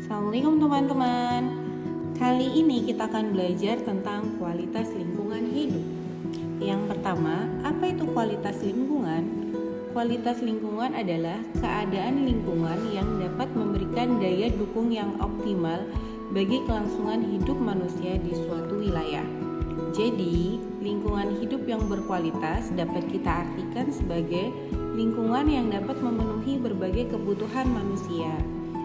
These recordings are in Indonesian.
Assalamualaikum teman-teman. Kali ini kita akan belajar tentang kualitas lingkungan hidup. Yang pertama, apa itu kualitas lingkungan? Kualitas lingkungan adalah keadaan lingkungan yang dapat memberikan daya dukung yang optimal bagi kelangsungan hidup manusia di suatu wilayah. Jadi, lingkungan hidup yang berkualitas dapat kita artikan sebagai lingkungan yang dapat memenuhi berbagai kebutuhan manusia,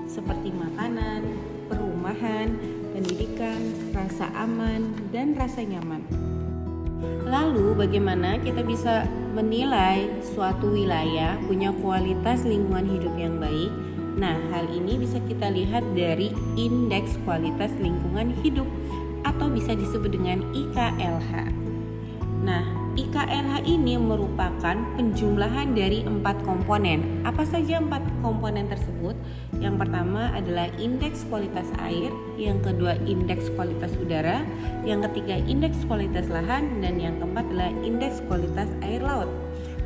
seperti makanan, perumahan, pendidikan, rasa aman, dan rasa nyaman. Lalu, bagaimana kita bisa menilai suatu wilayah punya kualitas lingkungan hidup yang baik? Nah, hal ini bisa kita lihat dari indeks kualitas lingkungan hidup atau bisa disebut dengan IKLH. Nah, IKLH ini merupakan penjumlahan dari 4 komponen. Apa saja 4 komponen tersebut? Yang pertama adalah indeks kualitas air, yang kedua indeks kualitas udara, yang ketiga indeks kualitas lahan, dan yang keempat adalah indeks kualitas air laut.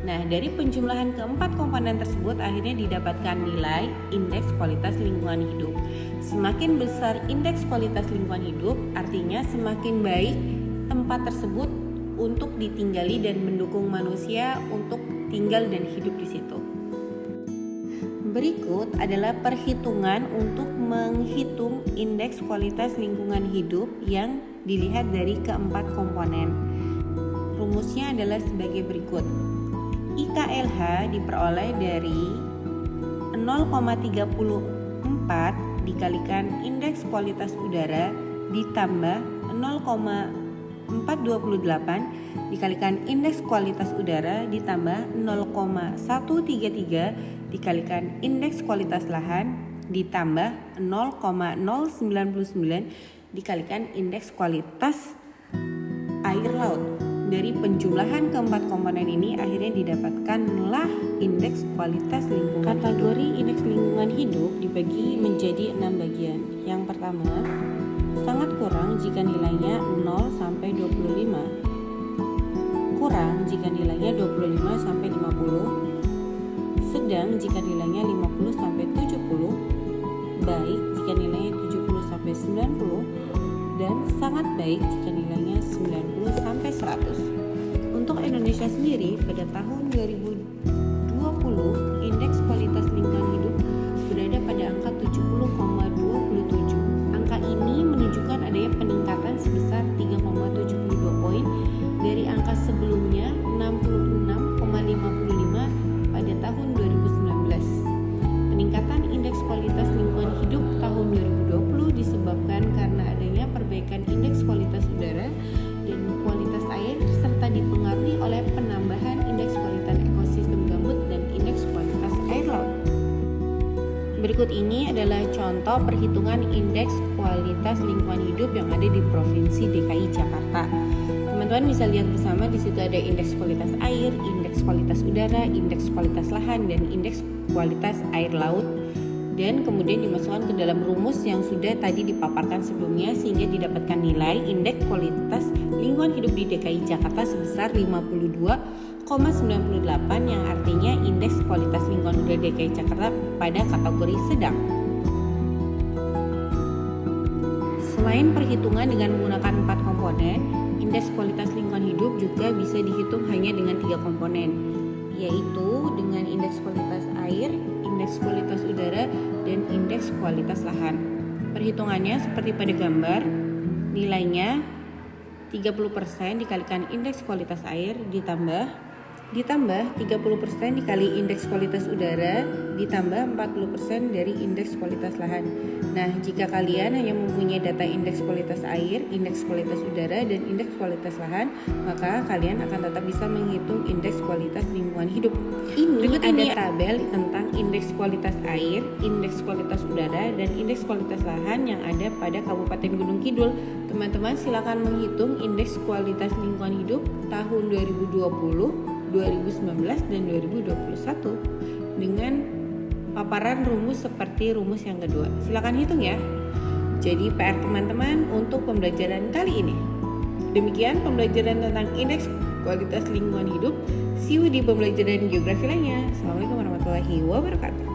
Nah, dari penjumlahan keempat komponen tersebut akhirnya didapatkan nilai indeks kualitas lingkungan hidup. Semakin besar indeks kualitas lingkungan hidup, artinya semakin baik tempat tersebut untuk ditinggali dan mendukung manusia untuk tinggal dan hidup di situ. Berikut adalah perhitungan untuk menghitung indeks kualitas lingkungan hidup yang dilihat dari keempat komponen. Rumusnya adalah sebagai berikut. IKLH diperoleh dari 0,34 dikalikan indeks kualitas udara ditambah 0,428 dikalikan indeks kualitas udara ditambah 0,133 dikalikan indeks kualitas lahan ditambah 0,099 dikalikan indeks kualitas air laut. Dari penjumlahan keempat komponen ini akhirnya didapatkanlah indeks kualitas lingkungan. Kategori indeks lingkungan hidup dibagi menjadi 6 bagian. Yang pertama, sangat kurang jika nilainya 0 sampai 25. Kurang jika nilainya 25 sampai 50. Sedang jika nilainya 50 sampai 70. Baik jika nilainya 70 sampai 90. Dan sangat baik jika nilainya 90 sampai 100. Untuk Indonesia sendiri pada tahun 2020 indeks kualitas lingkungan hidup berada pada angka 70,27. Angka ini menunjukkan adanya peningkatan sebesar 3,72 poin dari angka sebelumnya 66,55 pada tahun 2019. Peningkatan indeks kualitas lingkungan hidup tahun 2020 disebabkan karena adanya perbaikan indeks kualitas udara dan kualitas air serta dipengaruhi oleh penambahan indeks kualitas ekosistem gambut dan indeks kualitas air laut. Berikut ini adalah contoh perhitungan indeks kualitas lingkungan hidup yang ada di Provinsi DKI Jakarta. Teman-teman bisa lihat bersama, di situ ada indeks kualitas air, indeks kualitas udara, indeks kualitas lahan, dan indeks kualitas air laut. Dan kemudian dimasukkan ke dalam rumus yang sudah tadi dipaparkan sebelumnya sehingga didapatkan nilai indeks kualitas lingkungan hidup di DKI Jakarta sebesar 52,98 yang artinya indeks kualitas lingkungan udara DKI Jakarta pada kategori sedang. Selain perhitungan dengan menggunakan 4 komponen, indeks kualitas lingkungan hidup juga bisa dihitung hanya dengan 3 komponen, yaitu dengan indeks kualitas air, indeks kualitas udara, dan indeks kualitas lahan. Perhitungannya seperti pada gambar, nilainya 30% dikalikan indeks kualitas air ditambah 30% dikali indeks kualitas udara ditambah 40% dari indeks kualitas lahan. Nah, jika kalian hanya mempunyai data indeks kualitas air, indeks kualitas udara, dan indeks kualitas lahan, maka kalian akan tetap bisa menghitung indeks kualitas lingkungan hidup. Berikut ini ada tabel tentang indeks kualitas air, indeks kualitas udara, dan indeks kualitas lahan yang ada pada Kabupaten Gunung Kidul. Teman-teman silakan menghitung indeks kualitas lingkungan hidup tahun 2020, 2019 dan 2021 dengan paparan rumus seperti rumus yang kedua. Silakan hitung ya. Jadi PR teman-teman untuk pembelajaran kali ini. Demikian pembelajaran tentang indeks kualitas lingkungan hidup. See you di pembelajaran geografi lainnya. Assalamualaikum warahmatullahi wabarakatuh.